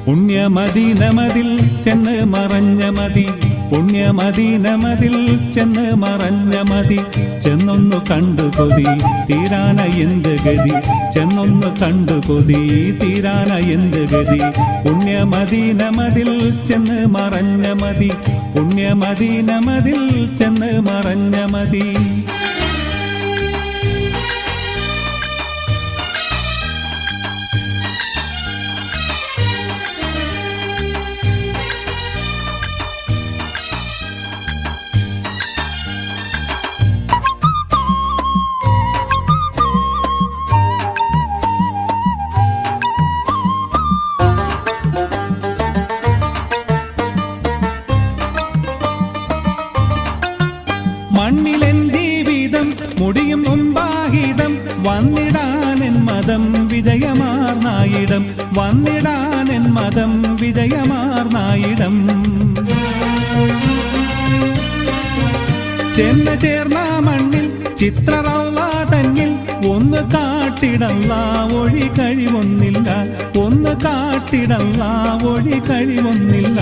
പുണ്യമദീനമതിൽ ചെന്ന് മറഞ്ഞ മതി, പുണ്യമദീനമതിൽ ചെന്ന് മറഞ്ഞ മതി. ചെന്നൊന്നു കണ്ടു കൊതി തീരാന എന്ത് ഗതി, ചെന്നൊന്നു കണ്ടു കൊതി തീരാന എന്ത് ഗതി. പുണ്യമദീനമതിൽ ചെന്ന് മറഞ്ഞ മതി, പുണ്യമദീനമതിൽ ചെന്ന് മറഞ്ഞ മതി. മണ്ണിലെൻ ജീവിതം മുടിയും മുമ്പാഹിതം, വന്നിടാനെൻ മതം വിജയമാർന്നായിടം, വന്നിടാനെൻ മതം വിജയമാർന്നായിടം. ചെന്ന് ചേർന്ന മണ്ണിൽ ചിത്രറൗള തന്നിൽ ഒന്ന് കാട്ടിടല്ല ഒഴി കഴിവൊന്നില്ല, ഒന്ന് കാട്ടിടല്ല ഒഴി കഴിവൊന്നില്ല.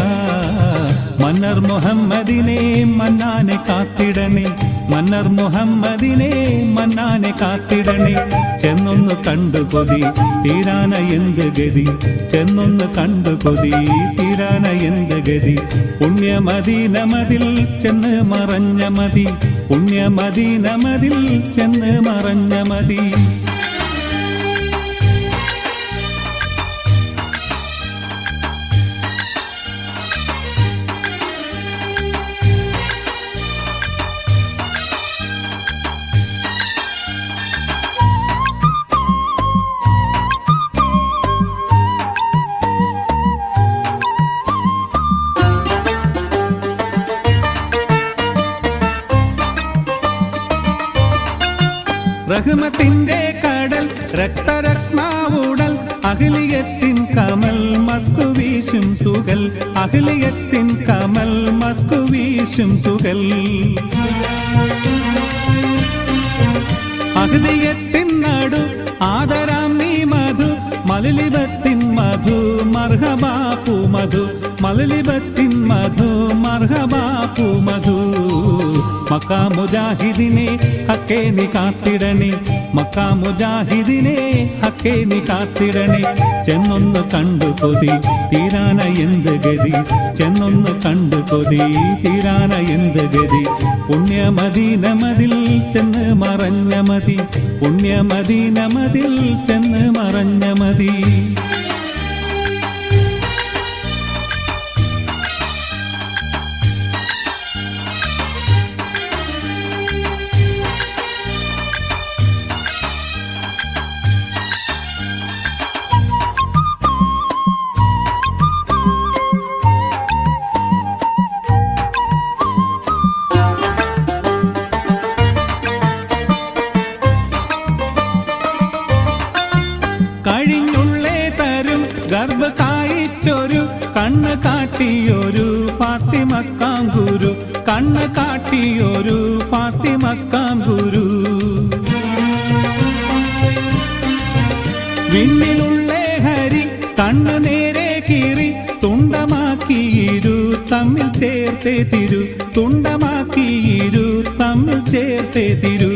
മന്നർ മുഹമ്മദിനെ മന്നാനെ കാത്തിടണേ, മന്നർ മുഹമ്മദിനെ മന്നാനെ കാത്തിടണേ. ചെന്നൊന്ന് കണ്ടു കൊതി തീരാന എന്ത് ഗതി, ചെന്നൊന്ന് കണ്ടു കൊതി തീരാന എന്ത് ഗതി. പുണ്യമദീനമതിൽ ചെന്ന് മറഞ്ഞ മതി, പുണ്യമദീനമതിൽ ചെന്ന് മറഞ്ഞ മതി. റഹ്മത്തിന്റെ കടൽ രക്തരത്നാവുടൽ, അഖിലിയത്തിൻ കമൽ മസ്കു വീശും തുകൽ, അഖിലിയത്തിൻ കമൽ മസ്കു വീശും തുകൽ. അഖിലിയത്തിൻ നടു ആദരാം നീ മധു, മലലിബത്തിൻ മധു മർഹബാപ്പു മധു, മലലിബത്തിൻ മധു മർഹബാപ്പു മധു. മക്കാ മുജാഹിദിനെ ഹക്കേ നീ കാത്തിടണേ, മക്കാ മുജാഹിദിനെ ഹക്കേ നീ കാത്തിടണേ. ചെന്നൊന്ന് കണ്ടു കൊതി തീരാന എന്ത് ഗതി, ചെന്നൊന്ന് കണ്ടു കൊതി തീരാന എന്ത് ഗതി. പുണ്യമദീനമതിൽ ചെന്ന് മറഞ്ഞ മതി, പുണ്യമദീനമതിൽ ചെന്ന് മറഞ്ഞ മതി. കഴിഞ്ഞുള്ളേ തരും ഗർഭ കായിച്ചൊരു കണ്ണ് കാട്ടിയൊരു ഫാത്തിമക്കാം ഗുരു, കണ്ണ് കാട്ടിയൊരു ഫാത്തിമക്കാം ഗുരു. വിണ്ണിലുള്ളേ ഹരി കണ്ണ് നേരെ കീറി തുണ്ടമാക്കിയിരു തമ്മിൽ ചേർത്തേ തിരു, തുണ്ടമാക്കിയിരു തമ്മിൽ ചേർത്തേ തിരു.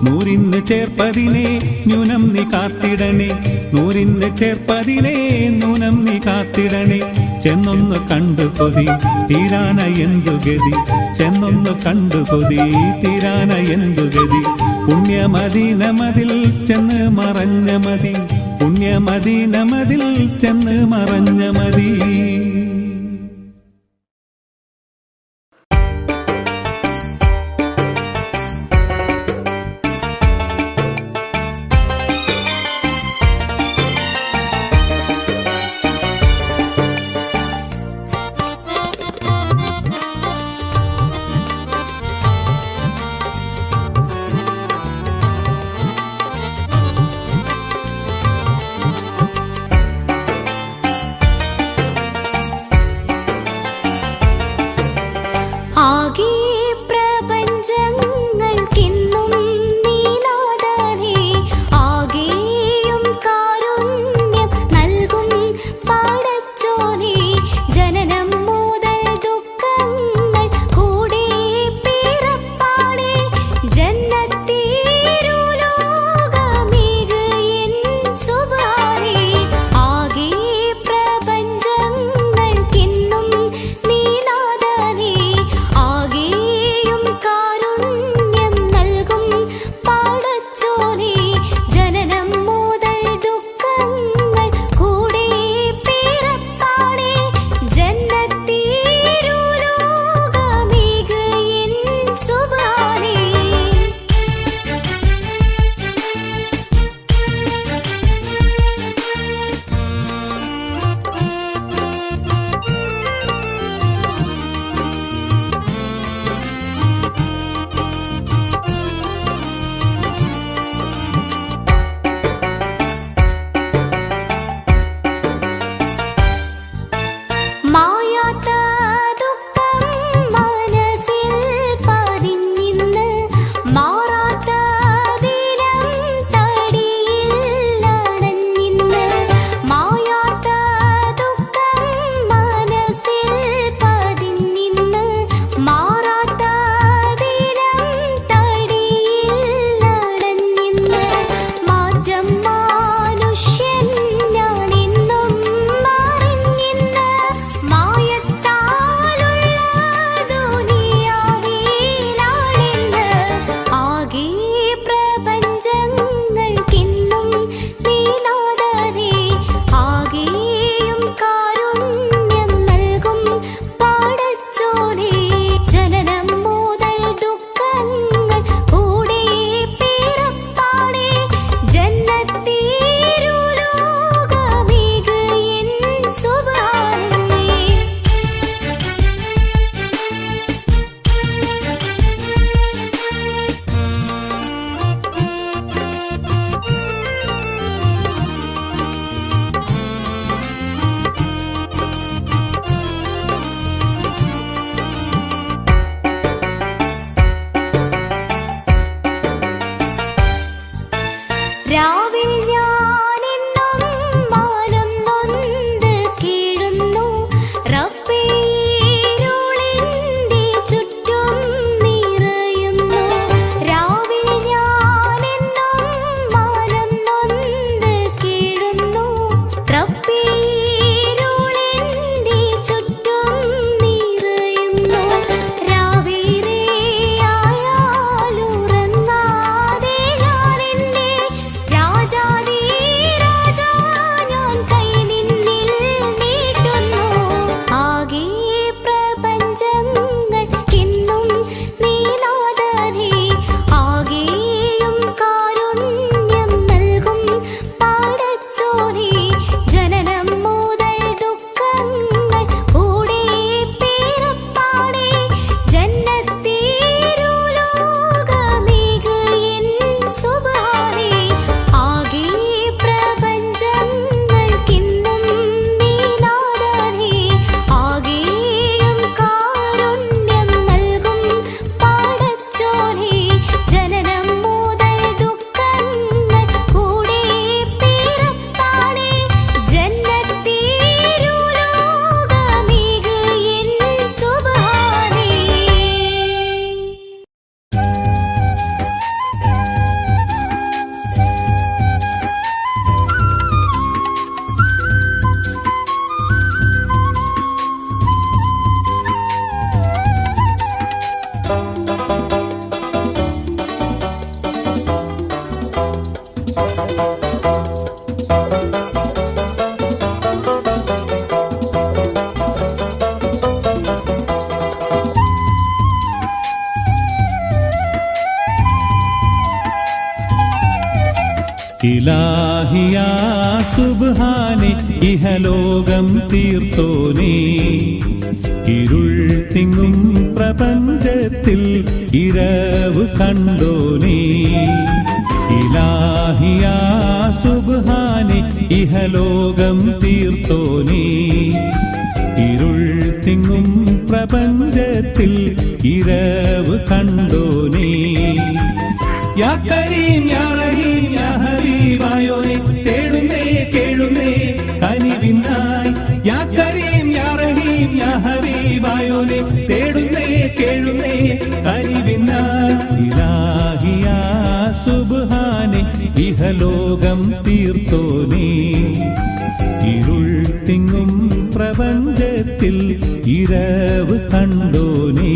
നൂറിന് ചേർപ്പതിനെ ന്യൂനം നീ കാത്തിടണേ, നൂറിന് ചേർപ്പതിനെ ന്യൂനം നീ കാത്തിടണേ. ചെന്നൊന്ന് കണ്ടു കൊതി തീരാന എന്തു ഗതി, ചെന്നൊന്ന് കണ്ടു കൊതി തീരാന എന്തു ഗതി. പുണ്യമദീനമതിൽ ചെന്ന് മറഞ്ഞ മതി, പുണ്യമദീനമതിൽ ചെന്ന് മറഞ്ഞ മതി. ഇഹലോകം തീർത്തോനേ ഇരുൾ തിങ്ങും പ്രപഞ്ചത്തിൽ ഇരവ് കണ്ടോനേ ഇലാഹിയാ സുബ്ഹാനെ ഇഹലോകം തീർത്തോനേ ഇരുൾ തിങ്ങും പ്രപഞ്ചത്തിൽ ഇരവ് കണ്ടോനേ യാ കരീം യാ റഹീം യാ ഹബീബായോനെ തേടുന്നേ കേഴുന്നേ കനിവിനായി യാ കരീം യാ റഹീം യാ ഹബീബായോനെ തേടുന്നേ കേഴുന്നേ കനിവിനായി ഇലാഹിയാ സുബ്ഹാനെ ഇഹലോകം തീർത്തോനേ ഇരുൾ തിങ്ങും പ്രപഞ്ചത്തിൽ ഇരവ് കണ്ടോനേ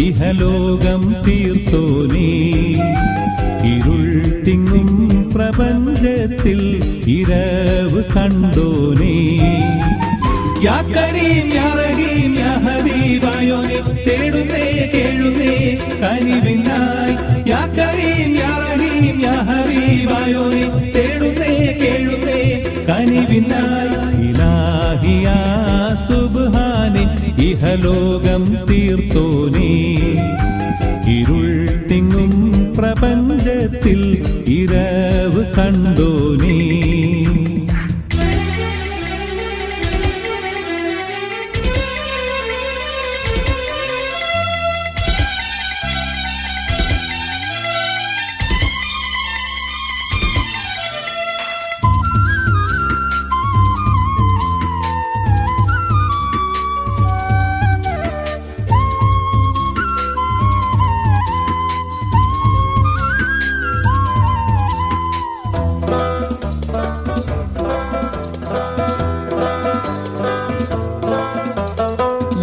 ഇഹലോകം തീർത്തോനേ ഇരുൾ തിങ്ങും പ്രപഞ്ചത്തിൽ ഇരവ് കണ്ടോനേ യാ കരീം യാ റഹീം യാ ഹബീബായോനെ തേടുന്നേ കേഴുന്നേ കനിവിനായി യാ കരീം യാ റഹീം യാ ഹബീബായോനെ തേടുന്നേ കേഴുന്നേ കനിവിനായി ഇലാഹിയാ സുബ്ഹാനെ ഇഹലോകം തീർത്തോനേ ഇരുൾ തിങ്ങും പ്രപഞ്ചത്തിൽ ഇരവ് കണ്ടോനേ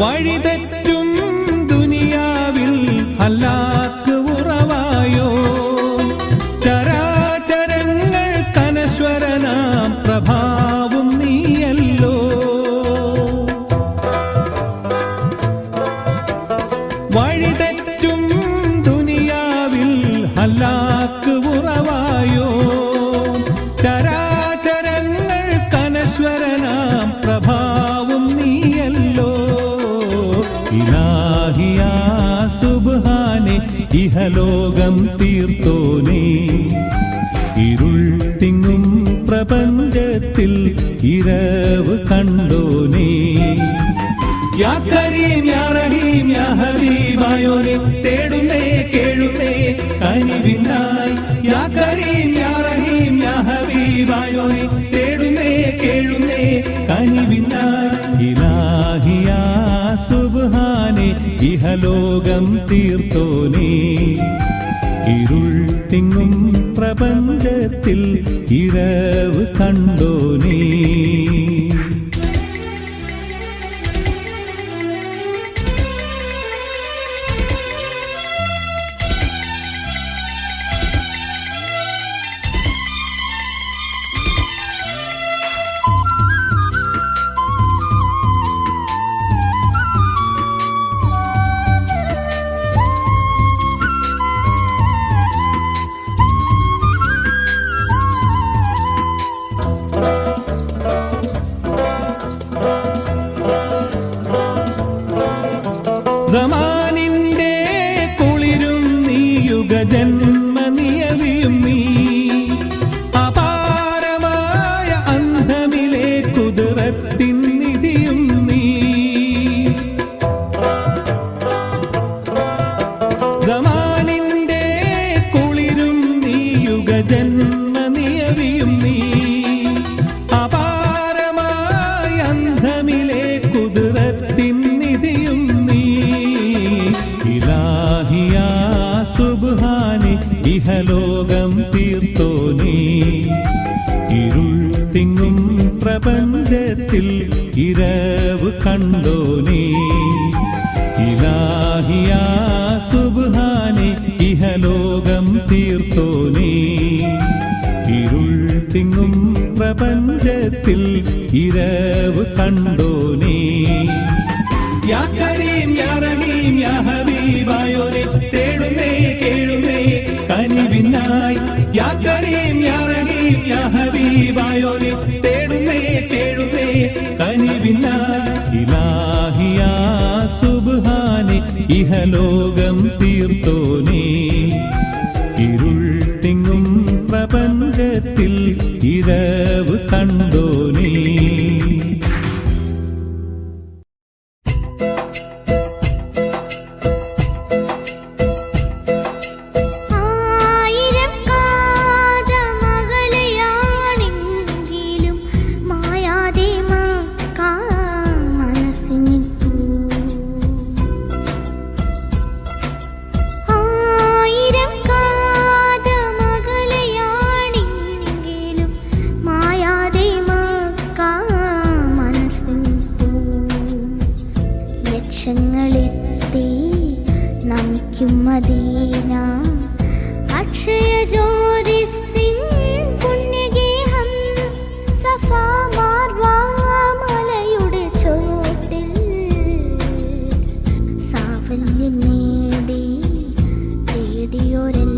വഴിതെറ്റും ദുനിയാവിൽ ഹലാക്ക് ഉറവായോ ചരാചരങ്ങൾ കനശ്വരനാം പ്രഭാവും നീയല്ലോ വഴിതെറ്റും ദുനിയാവിൽ ഹലാക്ക് ഉറവായോ ചരാചരങ്ങൾ കനശ്വരനാം പ്രഭാവും നീയല്ലോ ഇലാഹിയാ സുബ്ഹാനെ ഇഹലോകം തീർത്തോനേ ഇരുൾ തിങ്ങും പ്രപഞ്ചത്തിൽ ഇരവ് കണ്ടോനേ യാ കരീം യാ റഹീം യാ ഹബീബായോനെ തേടുന്നേ കേഴുന്നേ കനിവിനായി യാ കരീം യാ റഹീം യാ ഹബീബായോനെ തേടുന്നേ കേഴുന്നേ കനിവിനായി ഇലാഹിയാ സുബ്ഹാനെ ഇഹലോകം തീർത്തോനേ ഇരുൾ തിങ്ങും പ്രപഞ്ചത്തിൽ ഇരവ് കണ്ടോനേ യുഗജന്മ നിയതിയും നീ അപാരമായ അന്ധമിലെ കുതിരത്തിൻ നിധിയും നീ സമാനിന്റെ കുളിരും നീ യുഗജന്മ നിയതിയും നീ അപാരമായ അന്ധമിലെ കുതിരത്തിൻ നിധിയും നീ ഇലാഹിയാ സുബ്ഹാനെ ഇഹലോകം തീർത്തോനേ ഇരുൾ തിങ്ങും പ്രപഞ്ചത്തിൽ ഇരവ് കണ്ടോനേ ഇലാഹിയാ സുബ്ഹാനെ ഇഹലോകം തീർത്തോനേ ഇരുൾ തിങ്ങും പ്രപഞ്ചത്തിൽ ഇരവ് കണ്ടോനേ യാ കരീം യാ റഹീം യാ ഹബീബായോനെ തേടുന്നേ കേഴുന്നേ കനിവിനായി യാ കരീം യാ റഹീം യാ ഹബീബായോനെ തേടുന്നേ കേഴുന്നേ കനിവിനായി ഇലാഹിയാ സുബ്ഹാനെ ഇഹലോകം തീർത്തോനേ ഇരുൾ തിങ്ങും പ്രപഞ്ചത്തിൽ ഇരവ് കണ്ടോനേ ലക്ഷങ്ങളെത്തി നമിക്കും മദീന അക്ഷയ ജ്യോതിസിൻ പുണ്യഗേഹം സഫാ മാർവ മലയുടെ ചോട്ടിൽ സാഫല്യം നേടി തേടിയോരെല്ലാം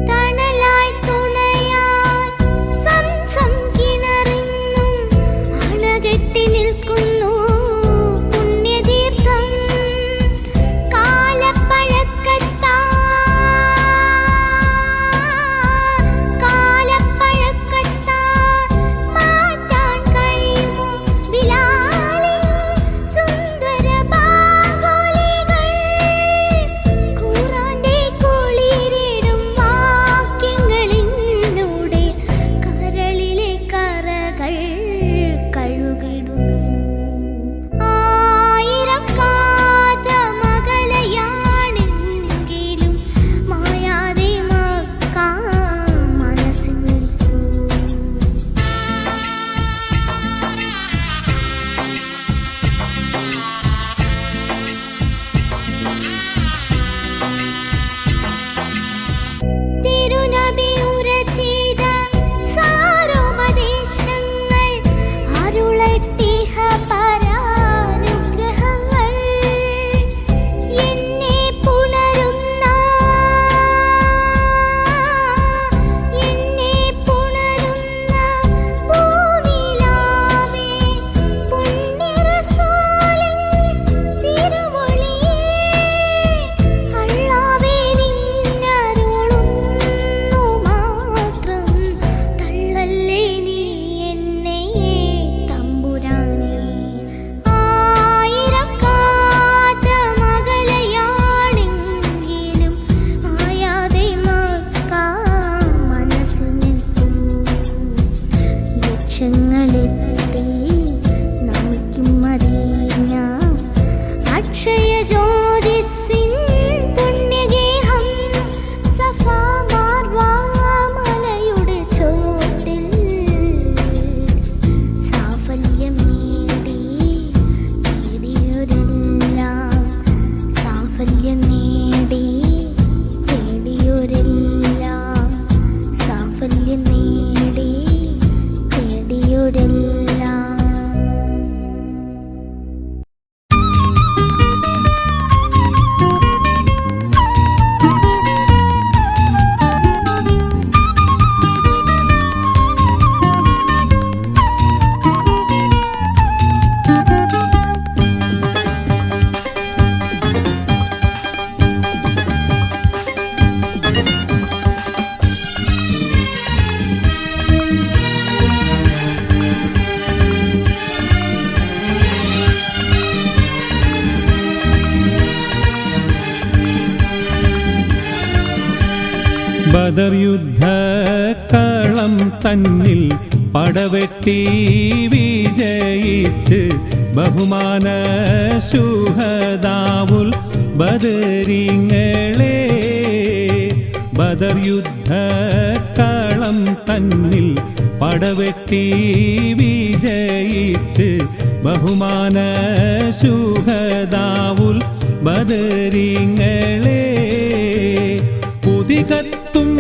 തണലായി തുണയായി സംസം കിണറിൽ ബദർ യുദ്ധക്കളം തന്നിൽ പടവെട്ടി വിജയിച്ച് ബഹുമാന ശുഹദാവുൽ ബദരിങ്ങളെ. ബദർ യുദ്ധക്കളം തന്നിൽ പടവെട്ടി വിജയിച്ച് ബഹുമാന ശുഹദാവുൽ ബദരിങ്ങളെ. പുതികത്തും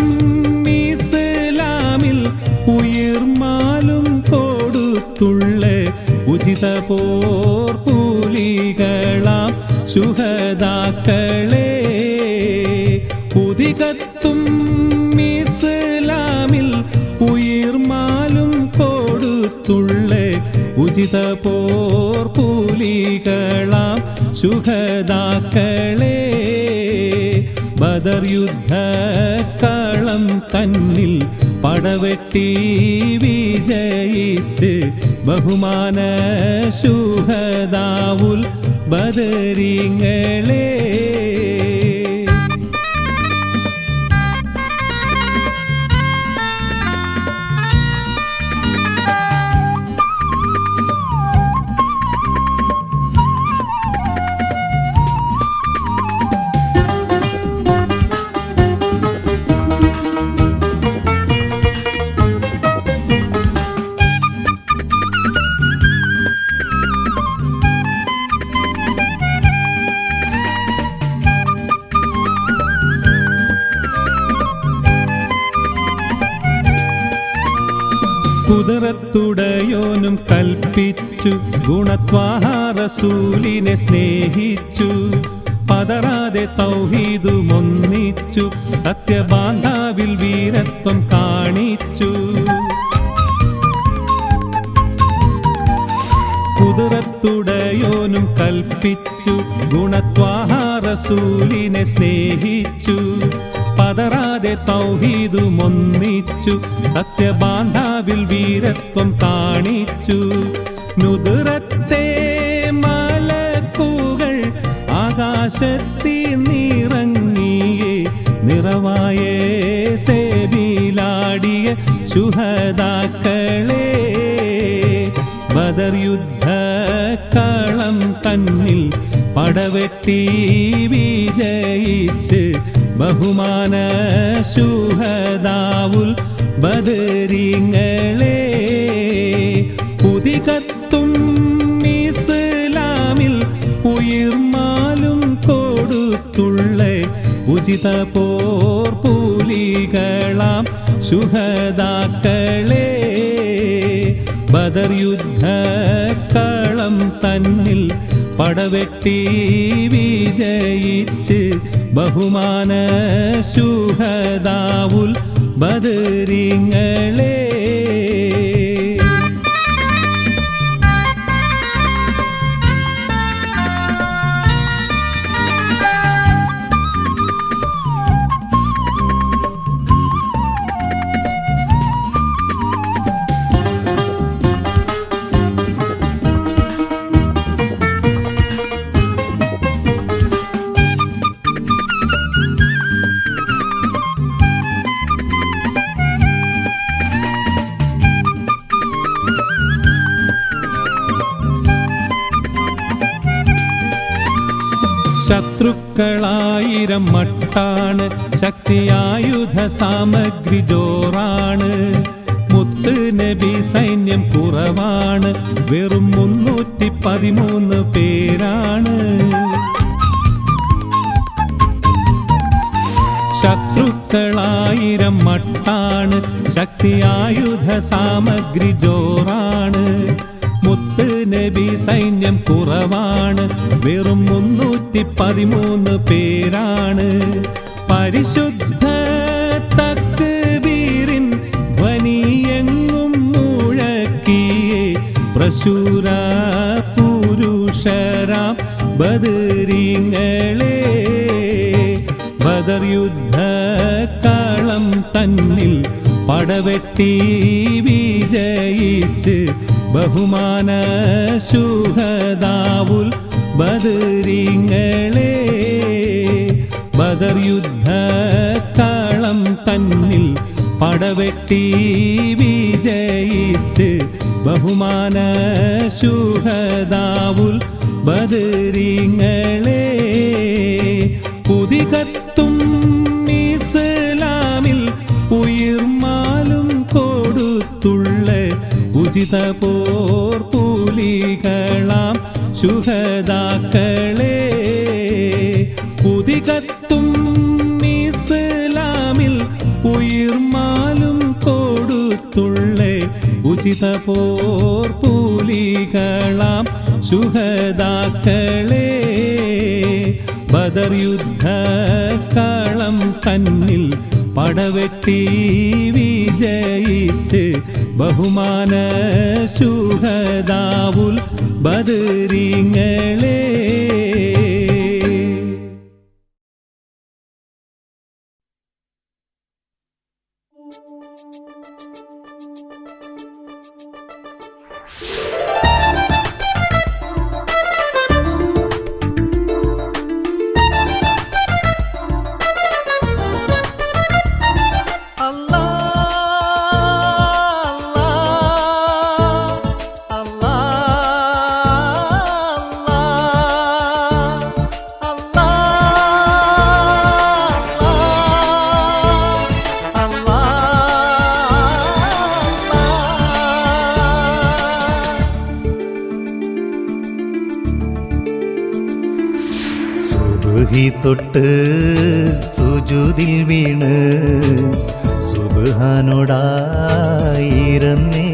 ഇസ്ലാമിൽ ഉയിർമാലും കൊടുത്തുള്ള ഉചിത പോർക്കൂലികളാം ശുഹദാക്കളെ. പുതികത്തും ഇസ്ലാമിൽ ഉയിർമാലും കൊടുത്തുള്ള ഉചിത പോർക്കൂലികളാം ശുഹദാക്കളെ. ബദർ യുദ്ധക്കളം തന്നിൽ പടവെട്ടി വിജയിച്ച് ബഹുമാന ശുഹദാവുൽ ബദരിങ്ങളെ. കുദറത്തുടയോനും കൽപ്പിച്ചു ഗുണത്വാഹ റസൂലിനെ സ്നേഹിച്ചു. പതറാതെ തൗഹീദുമൊന്നിച്ചു സത്യബാന്ധാവിൽ വീരത്വം കാണിച്ചു. കുദറത്തുടയോനും കൽപ്പിച്ചു ഗുണത്വാഹ റസൂലിനെ സ്നേഹിച്ചു. പതറാതെ തൗഹീദുമൊന്നിച്ചു സത്യബാന്ധാവിൽ വീരത്വം കാണിച്ചു. നുദറത്തെ മലക്കുകൾ ആകാശത്തിൽ നിറങ്ങിയേ നിറവായ സേബിലാടിയ ശുഹദാക്കളെ. ബദർ യുദ്ധക്കളം തന്നിൽ പടവെട്ടി വിജയിച്ച് ബഹുമാന ശുഹദാവുൽ ബദരിങ്ങളെ. പുതികത്തും ഇസ്ലാമിൽ ഉയിർമാലും കൊടുത്തുള്ള ഉചിത പോർക്കൂലികളാം ശുഹദാക്കളെ. ബദർ യുദ്ധക്കളം തന്നിൽ പടവെട്ടി വിജയിച്ച് ബഹുമാന ശുഹദാവുൽ ബദരിങ്ങളെ. ശത്രുക്കളായിരം മട്ടാണ് ശക്തിയായുധ സാമഗ്രി ജോറാണ്. മുത്ത് നബി സൈന്യം കുറവാണ് വെറും 313 പേരാണ്. ശത്രുക്കളായിരം മട്ടാണ് ശക്തിയായുധ സാമഗ്രി ജോറാണ്. മുത്ത് നബി സൈന്യം കുറവാണ് വെറും 313 പേരാണ്. പരിശുദ്ധ തക്ബീറിൻ ധ്വനിയെങ്ങും മുഴക്കിയേ പ്രശൂര പുരുഷരാം ബദരിങ്ങളെ. ബദർ യുദ്ധക്കളം തന്നിൽ പടവെട്ടി വിജയിച്ച് ബഹുമാന ശുഹദാവുൽ ബദരിങ്ങളെ. ബദർ യുദ്ധക്കളം കാളം തന്നിൽ പടവെട്ടി വിജയിച്ച് ബഹുമാന ശുഹദാവുൽ ബദരീങ്ങളെ പുതികത്തും ഇസ്ലാമിൽ ഉയിർമാലും കൊടുത്തുള്ള ഉചിത പോർ പുലികളാം ശുഹദാക്കളെ പുതികത്തും ഇസ്ലാമിൽ ഉയിർമാലും കൊടുത്തുള്ള ഉചിത പോർ പുലികളാം ശുഹദാക്കളെ ബദർ യുദ്ധക്കാളം തന്നിൽ പടവെട്ടി വിജയിച്ച് ബഹുമാന ശുഹദാവുൽ ബദരീങ്ങളെ തൊട്ട് സുജൂദിൽ വീണ് സുബ്ഹാനോടായിരന്നേ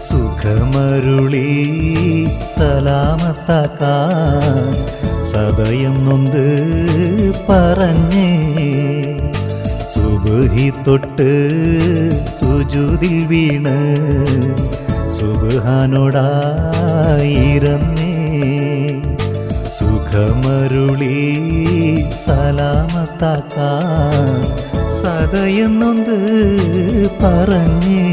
സുഖമരുളി സലാമത്താക്കാൻ സദയം നൊന്ത് പറഞ്ഞേ സുബ്ഹി തൊട്ട് സുജൂദിൽ വീണ് സുബ്ഹാനോടായിരന്നേ സുഖമരുളി സലാമത്താക്കാൻ സദയം നൊന്ത് പറഞ്ഞേ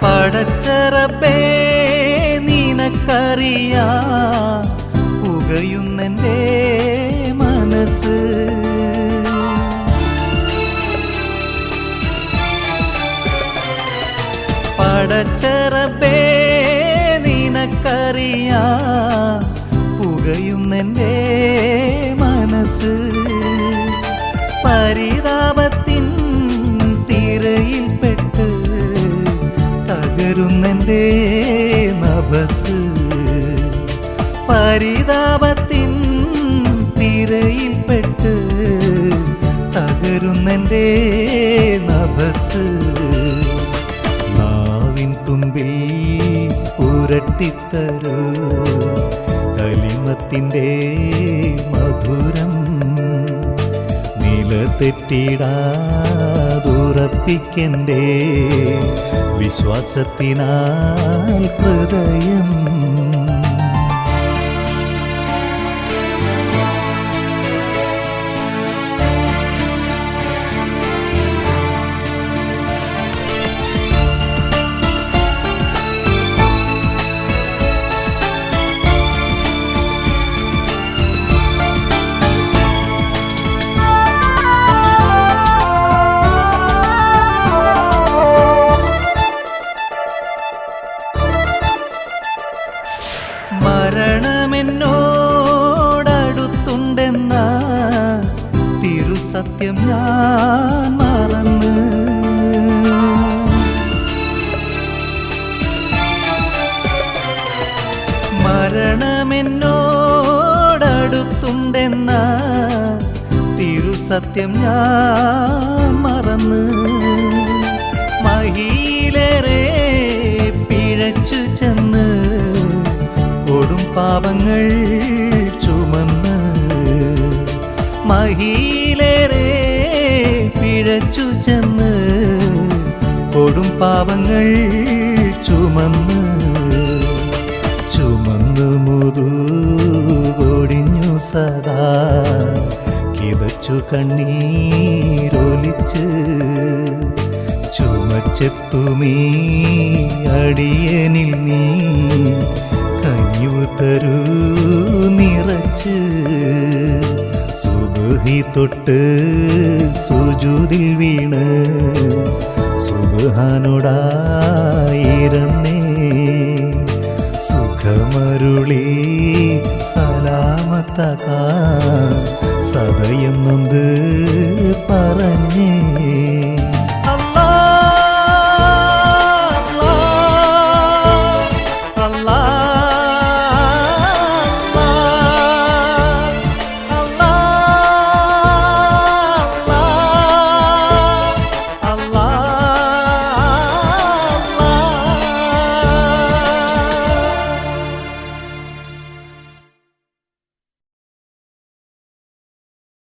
പടച്ചറബേ നിനക്കറിയാം പുകയുന്നെൻ്റെ മനസ്സ് പടച്ചറബേ നിനക്കറിയാം പുകയുന്നെൻ്റെ മനസ്സ് പരിതാപത്തിൻ തിരയിൽപ്പെട്ട് തകരുന്നെൻ്റെ നഭസ് പരിതാപത്തിൻ തിരയിൽപ്പെട്ട് തകരുന്നെൻ്റെ നഭസ് നാവിൻ തുമ്പിൽ പുരട്ടിത്തരൂ കലിമത്തിൻ്റെ മധുരം നിലതെറ്റിടാതുറപ്പിക്കൻ്റെ വിശ്വാസത്തിനാൽ ഹൃദയം മരണമെന്നോടടുത്തുണ്ടെന്ന തിരുസത്യം ഞാൻ മറന്ന് മരണമെന്നോടടുത്തുണ്ടെന്ന തിരുസത്യം ഞാൻ മറന്ന് മഹിയിലേറെ പിഴച്ചു ചെന്ന് കൊടും പാപങ്ങൾ ചുമന്ന് മഹിയിലേറെ പാപങ്ങൾ ചുമന്ന് മുതുകൊടിഞ്ഞു സദാ കിതച്ചു കണ്ണീരൊലിച്ച് ചുമച്ചെത്തുമീ അടിയനിൽ നീ കഞ്ഞു തരൂ നിറച്ച് സുബ്ഹി തൊട്ട് സുജൂദിൽ വീണ് സുബ്ഹാനോടായിരുന്നേ സുഖമരുളി സലാമത്തകാ സദയം നൊന്ത്